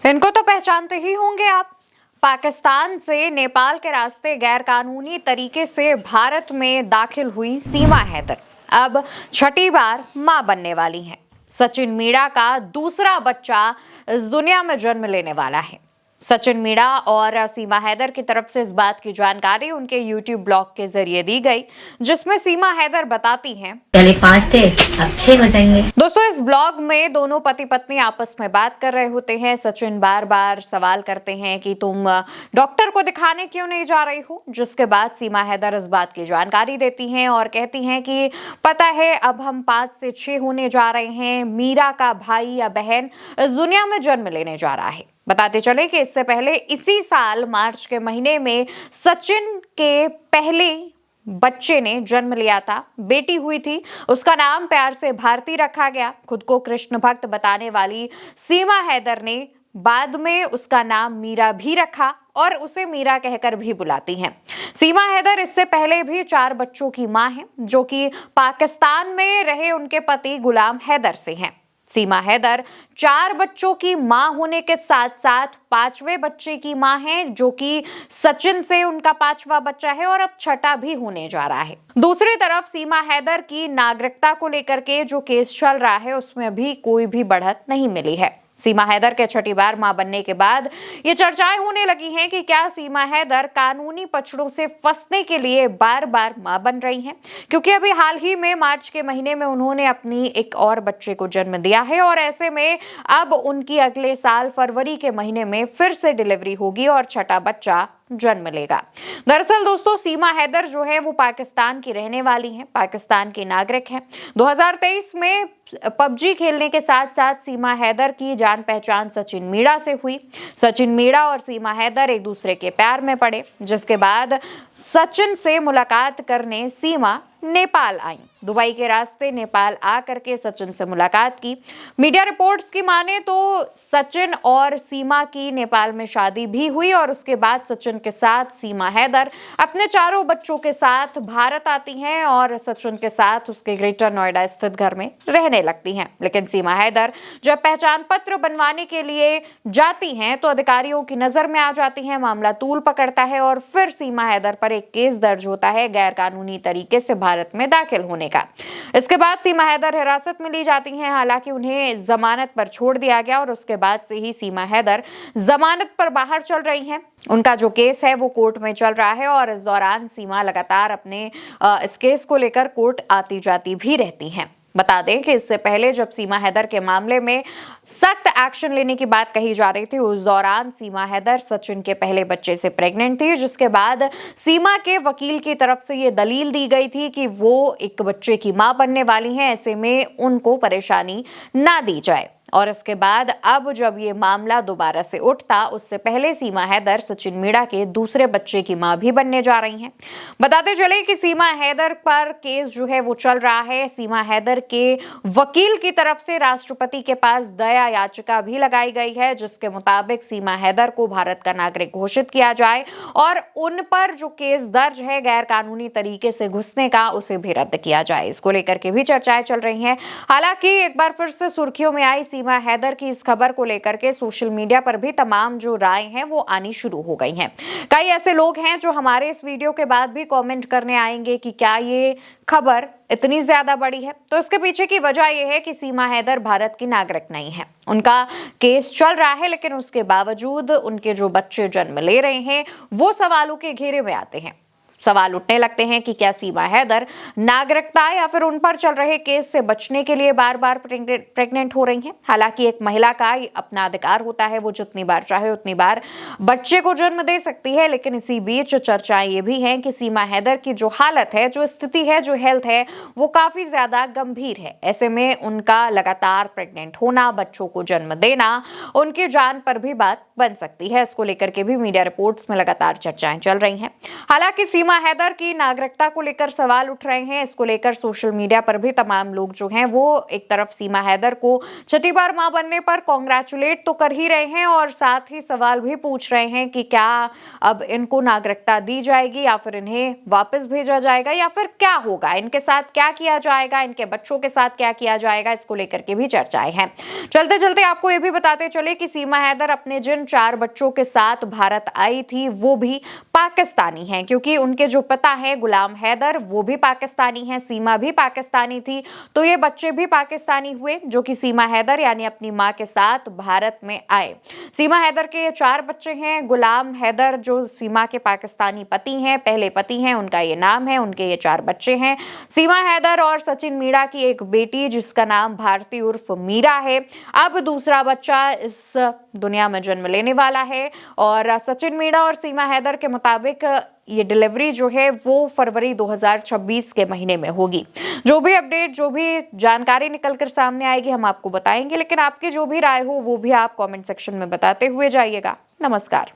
इनको तो पहचानते ही होंगे आप। पाकिस्तान से नेपाल के रास्ते गैरकानूनी तरीके से भारत में दाखिल हुई सीमा हैदर अब छठी बार मां बनने वाली हैं। सचिन मीणा का दूसरा बच्चा इस दुनिया में जन्म लेने वाला है। सचिन मीणा और सीमा हैदर की तरफ से इस बात की जानकारी उनके YouTube ब्लॉग के जरिए दी गई, जिसमें सीमा हैदर बताती हैं, पहले 5 थे अब 6 हो जाएंगे। दोस्तों, इस ब्लॉग में दोनों पति पत्नी आपस में बात कर रहे होते हैं। सचिन बार बार सवाल करते हैं कि तुम डॉक्टर को दिखाने क्यों नहीं जा रही हो, जिसके बाद सीमा हैदर इस बात की जानकारी देती हैं और कहती हैं कि पता है अब हम 5 से 6 होने जा रहे हैं। मीरा का भाई या बहन इस दुनिया में जन्म लेने जा रहा है। बताते चले कि इससे पहले इसी साल मार्च के महीने में सचिन के पहले बच्चे ने जन्म लिया था, बेटी हुई थी। उसका नाम प्यार से भारती रखा गया। खुद को कृष्ण भक्त बताने वाली सीमा हैदर ने बाद में उसका नाम मीरा भी रखा और उसे मीरा कहकर भी बुलाती हैं। सीमा हैदर इससे पहले भी 4 बच्चों की मां हैं, जो कि पाकिस्तान में रहे उनके पति गुलाम हैदर से हैं। सीमा हैदर 4 बच्चों की मां होने के साथ साथ 5वें बच्चे की मां है, जो कि सचिन से उनका 5वां बच्चा है और अब छठा भी होने जा रहा है। दूसरी तरफ सीमा हैदर की नागरिकता को लेकर के जो केस चल रहा है, उसमें अभी कोई भी बढ़त नहीं मिली है। सीमा हैदर के छठी बार मां बनने के बाद ये चर्चाएं होने लगी हैं कि क्या सीमा हैदर कानूनी पचड़ों से फंसने के लिए बार बार मां बन रही हैं, क्योंकि अभी हाल ही में मार्च के महीने में उन्होंने अपनी एक और बच्चे को जन्म दिया है और ऐसे में अब उनकी अगले साल फरवरी के महीने में फिर से डिलीवरी होगी और छठा बच्चा जन्म लेगा। दरअसल दोस्तों, सीमा हैदर जो है वो पाकिस्तान की रहने वाली हैं, पाकिस्तान की नागरिक हैं। 2023 में पबजी खेलने के साथ साथ सीमा हैदर की जान पहचान सचिन मीणा से हुई। सचिन मीणा और सीमा हैदर एक दूसरे के प्यार में पड़े, जिसके बाद सचिन से मुलाकात करने सीमा नेपाल आई। दुबई के रास्ते नेपाल आकर के सचिन से मुलाकात की। मीडिया रिपोर्ट्स की माने तो सचिन और सीमा की नेपाल में शादी भी हुई और उसके बाद सचिन के साथ सीमा हैदर अपने 4 बच्चों के साथ भारत आती हैं और सचिन के साथ उसके ग्रेटर नोएडा स्थित घर में रहने लगती हैं। लेकिन सीमा हैदर जब पहचान पत्र बनवाने के लिए जाती हैं तो अधिकारियों की नजर में आ जाती हैं। मामला तूल पकड़ता है और फिर सीमा हैदर पर एक केस दर्ज होता है गैर कानूनी तरीके से भारत में दाखिल होने का। इसके बाद सीमा हैदर हिरासत में ली जाती हैं। हालांकि उन्हें जमानत पर छोड़ दिया गया और उसके बाद से ही सीमा हैदर जमानत पर बाहर चल रही हैं। उनका जो केस है वो कोर्ट में चल रहा है और इस दौरान सीमा लगातार अपने इस केस को लेकर कोर्ट आती जाती भी रहती हैं। बता दें कि इससे पहले जब सीमा हैदर के मामले में सख्त एक्शन लेने की बात कही जा रही थी, उस दौरान सीमा हैदर सचिन के पहले बच्चे से प्रेग्नेंट थी, जिसके बाद सीमा के वकील की तरफ से ये दलील दी गई थी कि वो एक बच्चे की मां बनने वाली हैं, ऐसे में उनको परेशानी ना दी जाए। और इसके बाद अब जब ये मामला दोबारा से उठता, उससे पहले सीमा हैदर सचिन मीणा के दूसरे बच्चे की मां भी बनने जा रही हैं। बताते चले कि सीमा हैदर पर केस जो है वो चल रहा है। सीमा हैदर के वकील की तरफ से राष्ट्रपति के पास दया याचिका भी लगाई गई है, जिसके मुताबिक सीमा हैदर को भारत का नागरिक घोषित किया जाए और उन पर जो केस दर्ज है गैर कानूनी तरीके से घुसने का, उसे भी रद्द किया जाए। इसको लेकर के भी चर्चाएं चल रही हैं। हालांकि एक बार फिर से सुर्खियों में आई सीमा हैदर की इस खबर को लेकर के सोशल मीडिया पर भी तमाम जो राय हैं वो आनी शुरू हो गई हैं। कई ऐसे लोग हैं जो हमारे इस वीडियो के बाद भी कमेंट करने आएंगे कि क्या ये खबर इतनी ज्यादा बड़ी है। तो इसके पीछे की वजह यह है कि सीमा हैदर भारत की नागरिक नहीं है। उनका केस चल रहा है, लेकिन उसके बावजूद उनके जो बच्चे जन्म ले रहे हैं वो सवालों के घेरे में आते हैं। सवाल उठने लगते हैं कि क्या सीमा हैदर नागरिकता या फिर उन पर चल रहे केस से बचने के लिए बार बार प्रेग्नेंट हो रही हैं। हालांकि एक महिला का अपना अधिकार होता है, वो जितनी बार चाहे उतनी बार बच्चे को जन्म दे सकती है। लेकिन इसी बीच चर्चाएं ये भी हैं कि सीमा हैदर की जो हालत है, जो स्थिति है, जो हेल्थ है, वो काफी ज्यादा गंभीर है। ऐसे में उनका लगातार प्रेग्नेंट होना, बच्चों को जन्म देना उनकी जान पर भी बात बन सकती है। इसको लेकर के भी मीडिया रिपोर्ट्स में लगातार चर्चाएं चल रही हैं। हालांकि सीमा सीमा हैदर की नागरिकता को लेकर सवाल उठ रहे हैं। इसको लेकर सोशल मीडिया पर भी तमाम लोग जो हैं वो एक तरफ सीमा हैदर को छठी बार मां बनने पर कॉन्ग्रेचुलेट तो कर ही रहे हैं और साथ ही सवाल भी पूछ रहे हैं कि क्या अब इनको नागरिकता दी जाएगी या फिर इन्हें वापस भेजा जाएगा या फिर क्या होगा, इनके साथ क्या किया जाएगा, इनके बच्चों के साथ क्या किया जाएगा, इसको लेकर के भी चर्चाएं हैं। चलते चलते आपको ये भी बताते चले कि सीमा हैदर अपने जिन 4 बच्चों के साथ भारत आई थी वो भी पाकिस्तानी हैं, क्योंकि उनके जो पिता हैं गुलाम हैदर वो भी पाकिस्तानी हैं, सीमा भी पाकिस्तानी थी, तो ये बच्चे भी पाकिस्तानी हुए जो कि सीमा हैदर यानी अपनी मां के साथ भारत में आए। सीमा हैदर के ये 4 बच्चे हैं। गुलाम हैदर जो सीमा के पाकिस्तानी पति हैं, पहले पति हैं, उनका ये नाम है, उनके ये 4 बच्चे हैं। सीमा हैदर और सचिन मीणा की एक बेटी जिसका नाम भारती उर्फ मीरा है। अब दूसरा बच्चा इस दुनिया में जन्म लेने वाला है और सचिन मीणा और सीमा हैदर के मुताबिक ये डिलीवरी जो है वो फरवरी 2026 के महीने में होगी। जो भी अपडेट, जो भी जानकारी निकलकर सामने आएगी हम आपको बताएंगे, लेकिन आपकी जो भी राय हो वो भी आप कमेंट सेक्शन में बताते हुए जाइएगा। नमस्कार।